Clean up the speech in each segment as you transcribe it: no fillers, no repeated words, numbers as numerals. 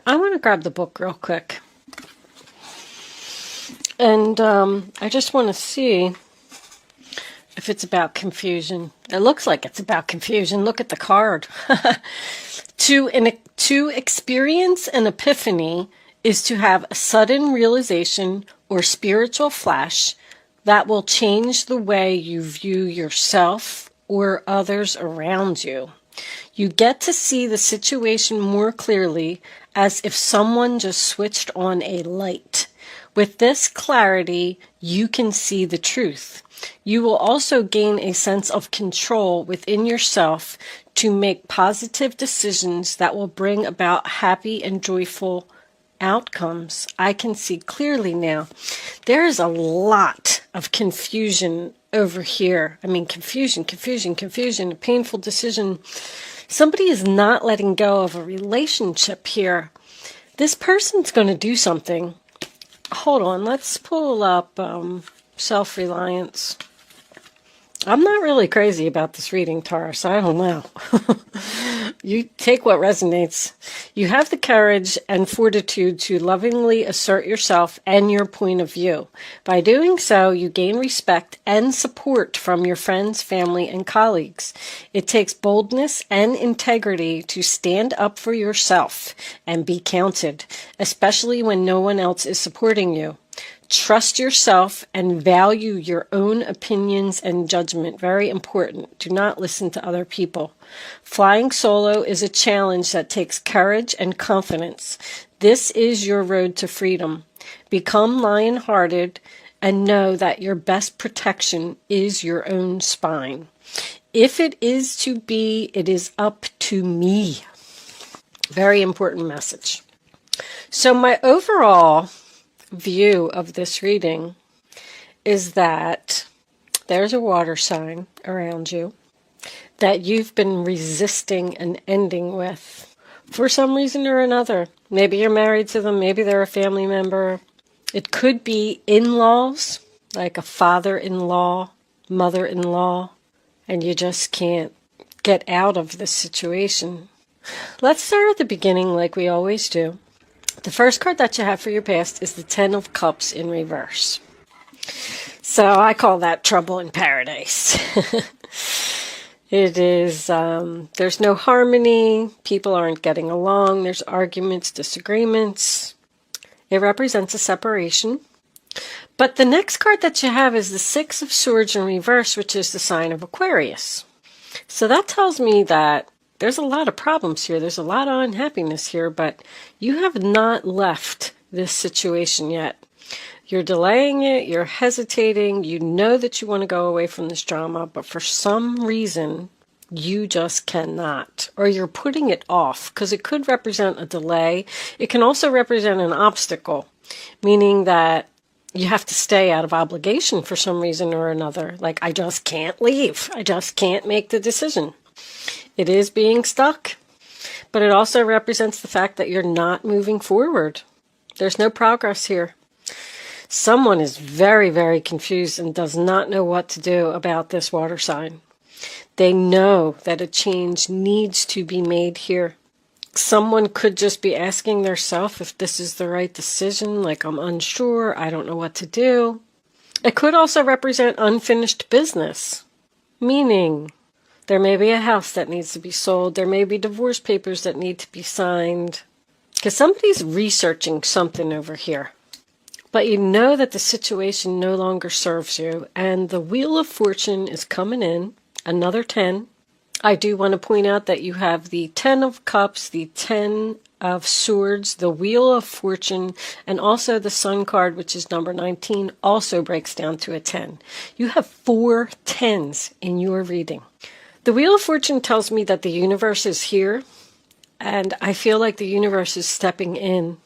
I want to grab the book real quick. And I just want to see if it's about confusion. It looks like it's about confusion. Look at the card. To experience an epiphany is to have a sudden realization or spiritual flash that will change the way you view yourself or others around you. You get to see the situation more clearly, as if someone just switched on a light. With this clarity, you can see the truth. You will also gain a sense of control within yourself to make positive decisions that will bring about happy and joyful outcomes. I can see clearly now. There is a lot of confusion over here. I mean, confusion, a painful decision. Somebody is not letting go of a relationship here. This person's going to do something. Hold on, let's pull up self-reliance. I'm not really crazy about this reading, Taurus. I don't know. You take what resonates. You have the courage and fortitude to lovingly assert yourself and your point of view. By doing so, you gain respect and support from your friends, family, and colleagues. It takes boldness and integrity to stand up for yourself and be counted, especially when no one else is supporting you. Trust yourself and value your own opinions and judgment. Very important. Do not listen to other people. Flying solo is a challenge that takes courage and confidence. This is your road to freedom. Become lion-hearted and know that your best protection is your own spine. If it is to be, it is up to me. Very important message. So my overall view of this reading is that there's a water sign around you that you've been resisting an ending with for some reason or another. Maybe you're married to them, maybe they're a family member. It could be in-laws, like a father-in-law, mother-in-law, and you just can't get out of this situation. Let's start at the beginning like we always do. The first card that you have for your past is the Ten of Cups in reverse. So I call that trouble in paradise. It is, there's no harmony, people aren't getting along, there's arguments, disagreements. It represents a separation. But the next card that you have is the Six of Swords in reverse, which is the sign of Aquarius. So that tells me that there's a lot of problems here. There's a lot of unhappiness here, but you have not left this situation yet. You're delaying it. You're hesitating. You know that you want to go away from this drama, but for some reason, you just cannot. Or you're putting it off, because it could represent a delay. It can also represent an obstacle, meaning that you have to stay out of obligation for some reason or another. Like, I just can't leave. I just can't make the decision. It is being stuck, but it also represents the fact that you're not moving forward. There's no progress here. Someone is very, very confused and does not know what to do about this water sign. They know that a change needs to be made here. Someone could just be asking themselves if this is the right decision, like I'm unsure, I don't know what to do. It could also represent unfinished business, meaning there may be a house that needs to be sold. There may be divorce papers that need to be signed. Because somebody's researching something over here. But you know that the situation no longer serves you. And the Wheel of Fortune is coming in. Another 10. I do want to point out that you have the 10 of Cups, the 10 of Swords, the Wheel of Fortune, and also the Sun card, which is number 19, also breaks down to a 10. You have 4 10s in your reading. The Wheel of Fortune tells me that the universe is here, and I feel like the universe is stepping in.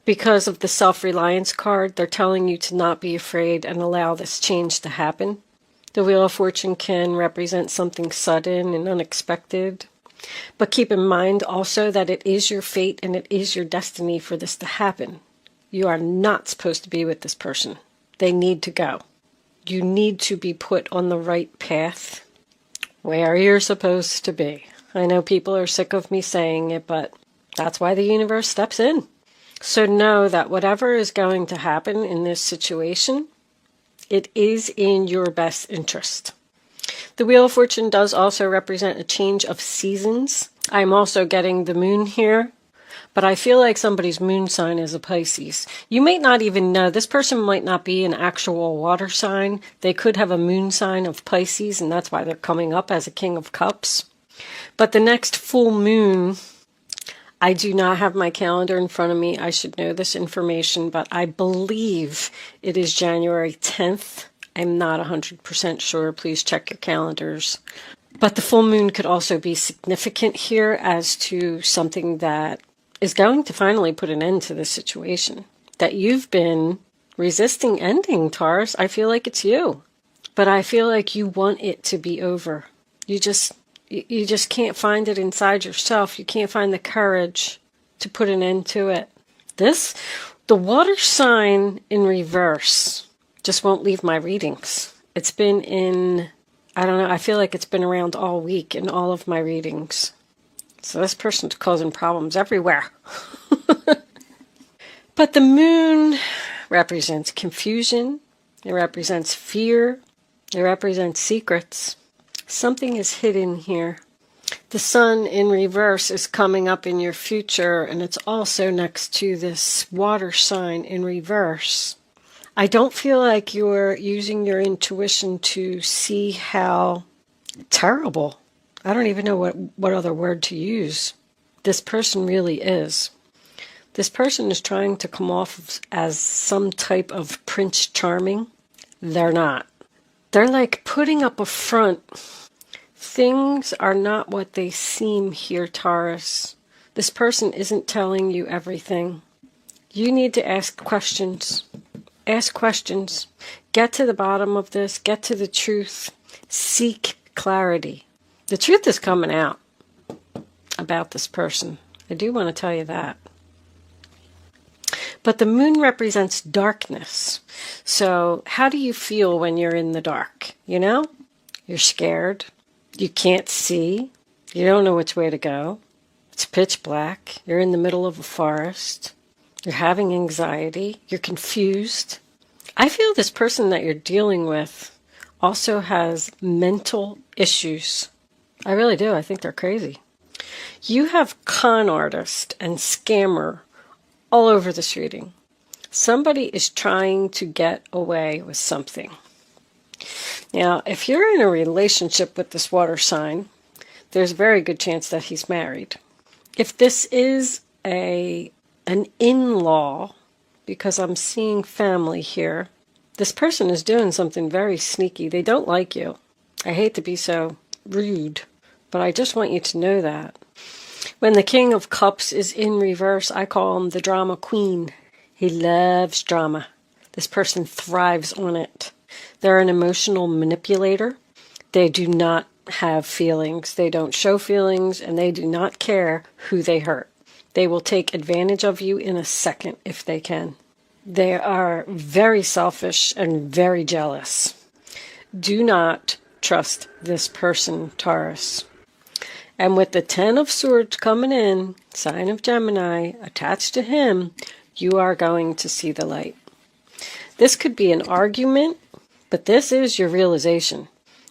Because of the self-reliance card, they're telling you to not be afraid and allow this change to happen. The Wheel of Fortune can represent something sudden and unexpected. But keep in mind also that it is your fate and it is your destiny for this to happen. You are not supposed to be with this person. They need to go. You need to be put on the right path where you're supposed to be. I know people are sick of me saying it, but That's why the universe steps in. So know that whatever is going to happen in this situation, it is in your best interest. The Wheel of Fortune does also represent a change of seasons. I'm also getting the moon here, but I feel like somebody's moon sign is a Pisces. You might not even know. This person might not be an actual water sign. They could have a moon sign of Pisces, and that's why they're coming up as a King of Cups. But the next full moon, I do not have my calendar in front of me. I should know this information, but I believe it is January 10th. I'm not 100% sure. Please check your calendars. But the full moon could also be significant here as to something that is going to finally put an end to this situation that you've been resisting ending, Taurus. I feel like it's you, but I feel like you want it to be over. You just can't find it inside yourself. You can't find the courage to put an end to it. The water sign in reverse just won't leave my readings. It's been in, I don't know, I feel like it's been around all week in all of my readings. So this person's causing problems everywhere. But the moon represents confusion. It represents fear. It represents secrets. Something is hidden here. The sun in reverse is coming up in your future, and it's also next to this water sign in reverse. I don't feel like you're using your intuition to see how terrible, I don't even know what other word to use, this person really is. This person is trying to come off as some type of Prince Charming. They're not. They're like putting up a front. Things are not what they seem here, Taurus. This person isn't telling you everything. You need to ask questions. Ask questions. Get to the bottom of this. Get to the truth. Seek clarity. The truth is coming out about this person. I do want to tell you that. But the moon represents darkness. So how do you feel when you're in the dark? You know? You're scared. You can't see. You don't know which way to go. It's pitch black. You're in the middle of a forest. You're having anxiety. You're confused. I feel this person that you're dealing with also has mental issues. I really do. I think they're crazy. You have con artist and scammer all over this reading. Somebody is trying to get away with something. Now, if you're in a relationship with this water sign, there's a very good chance that he's married. If this is an in-law, because I'm seeing family here, this person is doing something very sneaky. They don't like you. I hate to be so rude, but I just want you to know that. When the King of Cups is in reverse, I call him the drama queen. He loves drama. This person thrives on it. They're an emotional manipulator. They do not have feelings. They don't show feelings, and they do not care who they hurt. They will take advantage of you in a second if they can. They are very selfish and very jealous. Do not trust this person, Taurus. And with the 10 of Swords coming in, sign of Gemini, attached to him, you are going to see the light. This could be an argument, but this is your realization.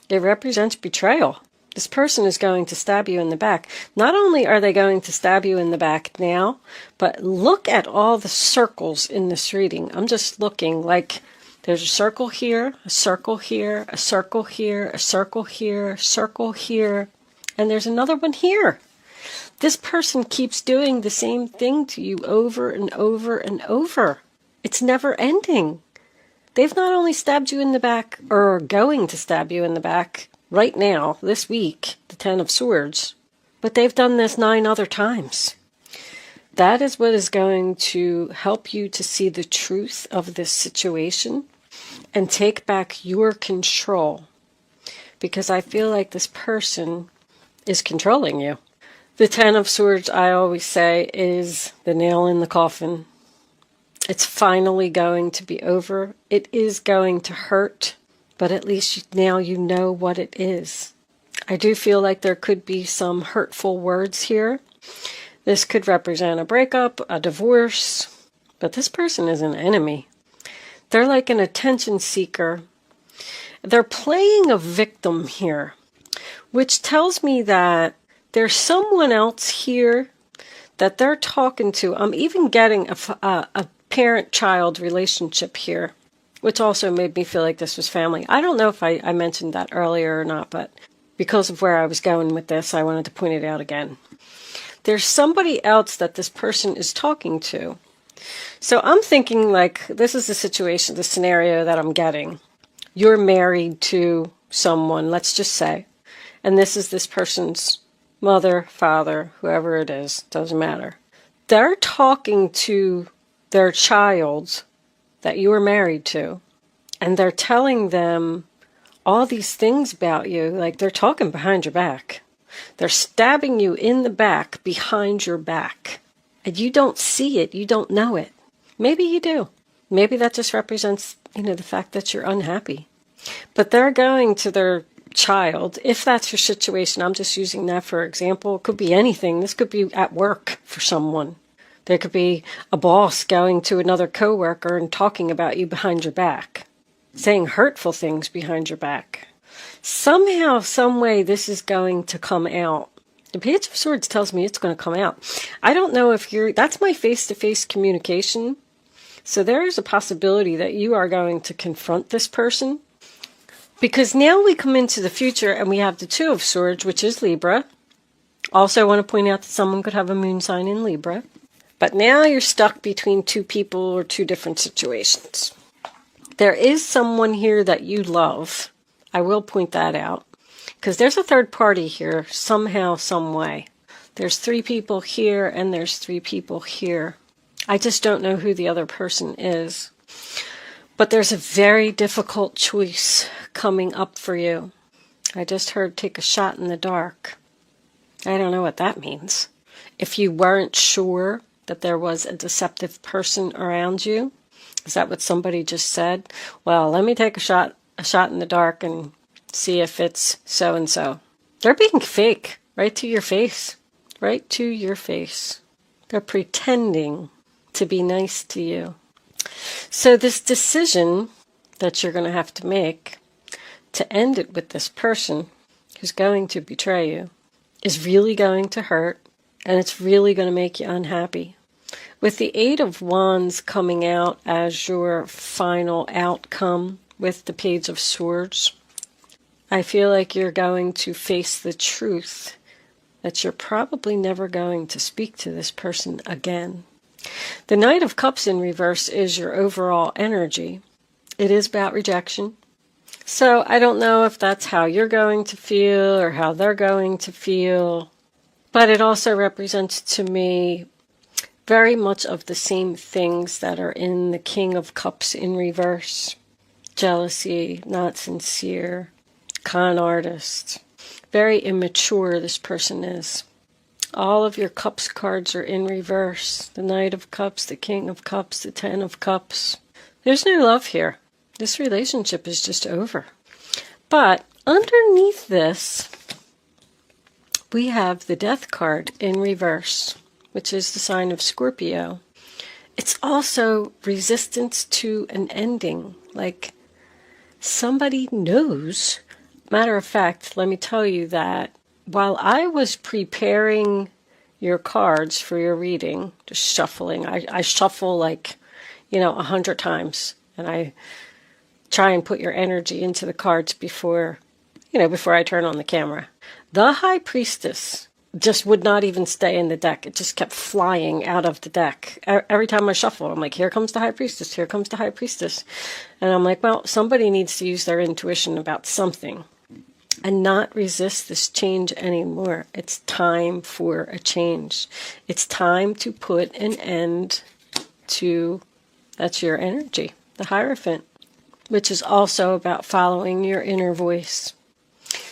It represents betrayal. This person is going to stab you in the back. Not only are they going to stab you in the back now, but look at all the circles in this reading. I'm just looking like there's a circle here, a circle here, a circle here, a circle here, a circle here, and there's another one here. This person keeps doing the same thing to you over and over and over. It's never ending. They've not only stabbed you in the back, or are going to stab you in the back right now, this week, the 10 of Swords, but they've done this 9 other times. That is what is going to help you to see the truth of this situation and take back your control, because I feel like this person is controlling you. The 10 of Swords, I always say, is the nail in the coffin. It's finally going to be over. It is going to hurt, but at least now you know what it is. I do feel like there could be some hurtful words here. This could represent a breakup, a divorce, but this person is an enemy. They're like an attention seeker. They're playing a victim here, which tells me that there's someone else here that they're talking to. I'm even getting a parent-child relationship here, which also made me feel like this was family. I don't know if I mentioned that earlier or not, but because of where I was going with this, I wanted to point it out again. There's somebody else that this person is talking to. So I'm thinking like this is the situation, the scenario that I'm getting. You're married to someone, let's just say, and this is this person's mother, father, whoever it is, doesn't matter. They're talking to their child that you were married to, and they're telling them all these things about you, like they're talking behind your back. They're stabbing you in the back, behind your back. And you don't see it, you don't know it. Maybe you do. Maybe that just represents, the fact that you're unhappy. But they're going to their child, if that's your situation, I'm just using that for example. It could be anything. This could be at work for someone. There could be a boss going to another coworker and talking about you behind your back, saying hurtful things behind your back. Somehow, some way, this is going to come out. The Page of Swords tells me it's going to come out. I don't know if that's my face-to-face communication. So there is a possibility that you are going to confront this person. Because now we come into the future and we have the Two of Swords, which is Libra. Also, I want to point out that someone could have a moon sign in Libra. But now you're stuck between two people or two different situations. There is someone here that you love. I will point that out. Because there's a third party here, somehow, some way. There's 3 people here and there's 3 people here. I just don't know who the other person is. But there's a very difficult choice coming up for you. I just heard take a shot in the dark. I don't know what that means. If you weren't sure that there was a deceptive person around you, is that what somebody just said? Well, let me take a shot in the dark and see if it's so-and-so. They're being fake, right to your face. Right to your face. They're pretending to be nice to you. So this decision that you're going to have to make to end it with this person who's going to betray you is really going to hurt, and it's really going to make you unhappy. With the 8 of Wands coming out as your final outcome with the Page of Swords, I feel like you're going to face the truth that you're probably never going to speak to this person again. The Knight of Cups in reverse is your overall energy. It is about rejection. So I don't know if that's how you're going to feel or how they're going to feel, but it also represents to me very much of the same things that are in the King of Cups in reverse. Jealousy, not sincere, con artist. Very immature this person is. All of your Cups cards are in reverse. The Knight of Cups, the King of Cups, the 10 of Cups. There's no love here. This relationship is just over. But underneath this, we have the Death card in reverse, which is the sign of Scorpio. It's also resistance to an ending. Like somebody knows. Matter of fact, let me tell you that while I was preparing your cards for your reading, just shuffling, I shuffle like, 100 times. And I try and put your energy into the cards before I turn on the camera. The High Priestess just would not even stay in the deck. It just kept flying out of the deck. Every time I shuffle, I'm like, here comes the High Priestess, here comes the High Priestess. And I'm like, well, somebody needs to use their intuition about something and not resist this change anymore. It's time for a change. It's time to put an end to, that's your energy, the Hierophant, which is also about following your inner voice.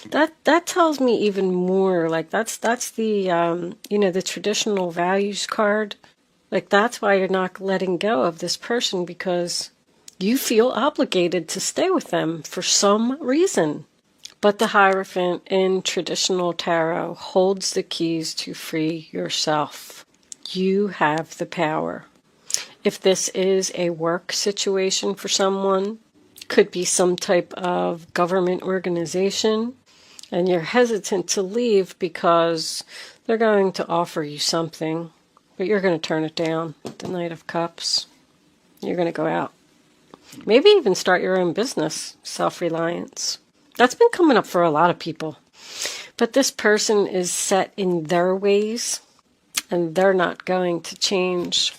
That tells me even more, like that's the, the traditional values card. Like that's why you're not letting go of this person, because you feel obligated to stay with them for some reason. But the Hierophant in traditional tarot holds the keys to free yourself. You have the power. If this is a work situation for someone, could be some type of government organization, and you're hesitant to leave because they're going to offer you something, but you're going to turn it down. The Knight of Cups. You're going to go out. Maybe even start your own business. Self-reliance. That's been coming up for a lot of people. But this person is set in their ways, and they're not going to change.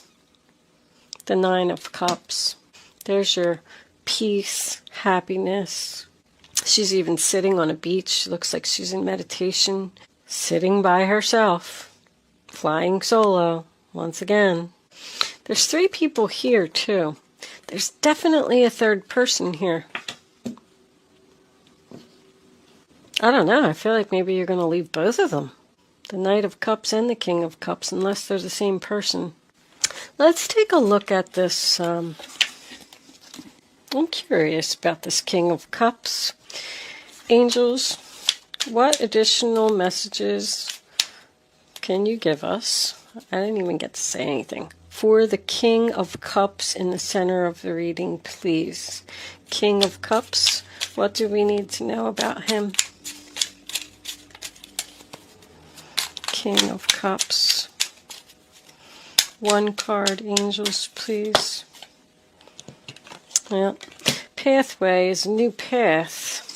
The Nine of Cups. There's your peace, happiness. She's even sitting on a beach. Looks like she's in meditation. Sitting by herself. Flying solo. Once again. There's 3 people here too. There's definitely a third person here. I don't know. I feel like maybe you're going to leave both of them. The Knight of Cups and the King of Cups, unless they're the same person. Let's take a look at this. I'm curious about this King of Cups. Angels, what additional messages can you give us? I didn't even get to say anything. For the King of Cups in the center of the reading, please. King of Cups, what do we need to know about him? King of Cups. 1 card, angels, please. Yeah. Pathway is a new path.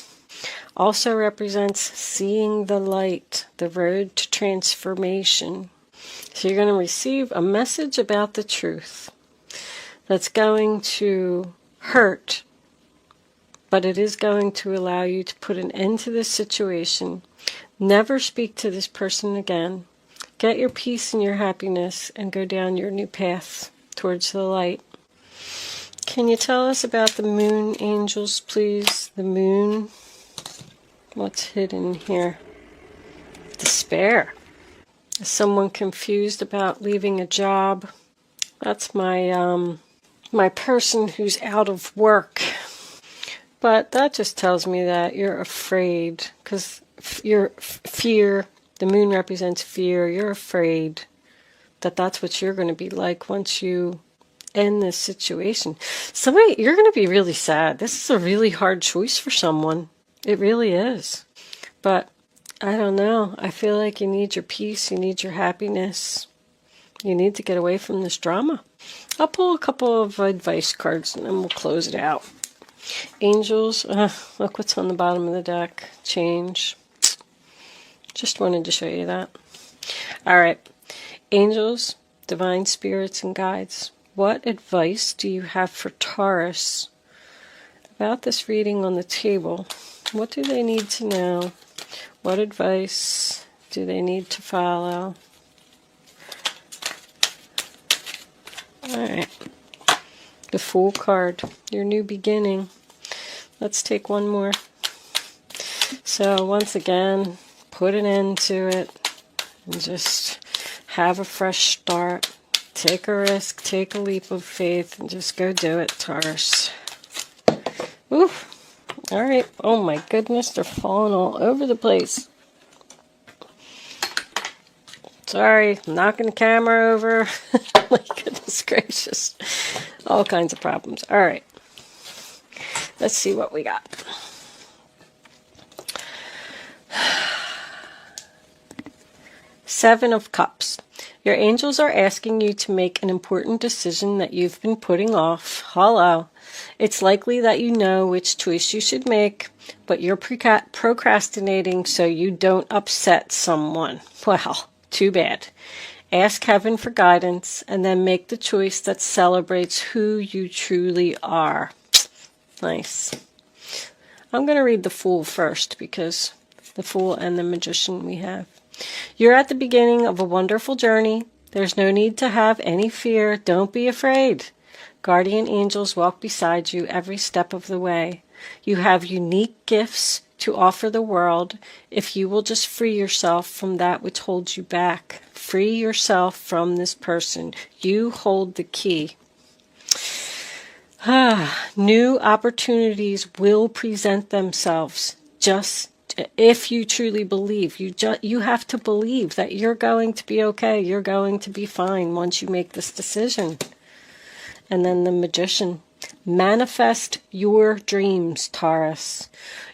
Also represents seeing the light, the road to transformation. So you're going to receive a message about the truth that's going to hurt, but it is going to allow you to put an end to this situation. Never speak to this person again. Get your peace and your happiness and go down your new path towards the light. Can you tell us about the moon, angels, please? The moon. What's hidden here? Despair. Is someone confused about leaving a job? That's my my person who's out of work. But that just tells me that you're afraid, because your fear, the moon represents fear. You're afraid that that's what you're going to be like once you end this situation. You're going to be really sad. This is a really hard choice for someone. It really is. But I don't know. I feel like you need your peace. You need your happiness. You need to get away from this drama. I'll pull a couple of advice cards and then we'll close it out. Angels, look what's on the bottom of the deck. Change. Just wanted to show you that. All right. Angels, divine spirits and guides. What advice do you have for Taurus about this reading on the table? What do they need to know? What advice do they need to follow? All right. The Fool card, your new beginning. Let's take one more. So once again, put an end to it and just have a fresh start. Take a risk, take a leap of faith, and just go do it, Taurus. Ooh. All right. Oh my goodness, they're falling all over the place. Sorry, knocking the camera over. My goodness gracious. All kinds of problems. All right. Let's see what we got. Seven of Cups. Your angels are asking you to make an important decision that you've been putting off. Hello. It's likely that you know which choice you should make, but you're procrastinating so you don't upset someone. Well, too bad. Ask heaven for guidance and then make the choice that celebrates who you truly are. Nice. I'm going to read the Fool first because the Fool and the Magician we have. You're at the beginning of a wonderful journey. There's no need to have any fear. Don't be afraid. Guardian angels walk beside you every step of the way. You have unique gifts to offer the world if you will just free yourself from that which holds you back. Free yourself from this person. You hold the key. New opportunities will present themselves. Just If you truly believe, you have to believe that you're going to be okay. You're going to be fine once you make this decision. And then the Magician. Manifest your dreams, Taurus.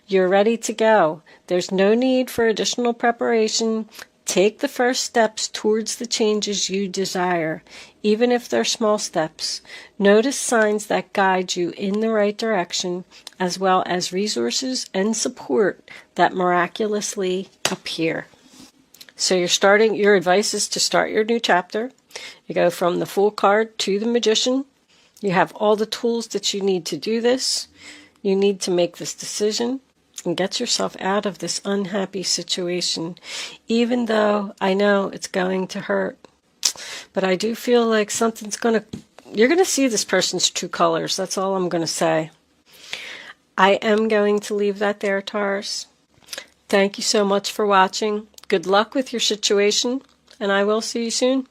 You're ready to go. There's no need for additional preparation. Take the first steps towards the changes you desire, even if they're small steps. Notice signs that guide you in the right direction, as well as resources and support that miraculously appear. So your advice is to start your new chapter. You go from the Fool card to the Magician. You have all the tools that you need to do this. You need to make this decision and get yourself out of this unhappy situation, even though I know it's going to hurt. But I do feel like you're going to see this person's true colors. That's all I'm going to say. I am going to leave that there, Taurus. Thank you so much for watching. Good luck with your situation, and I will see you soon.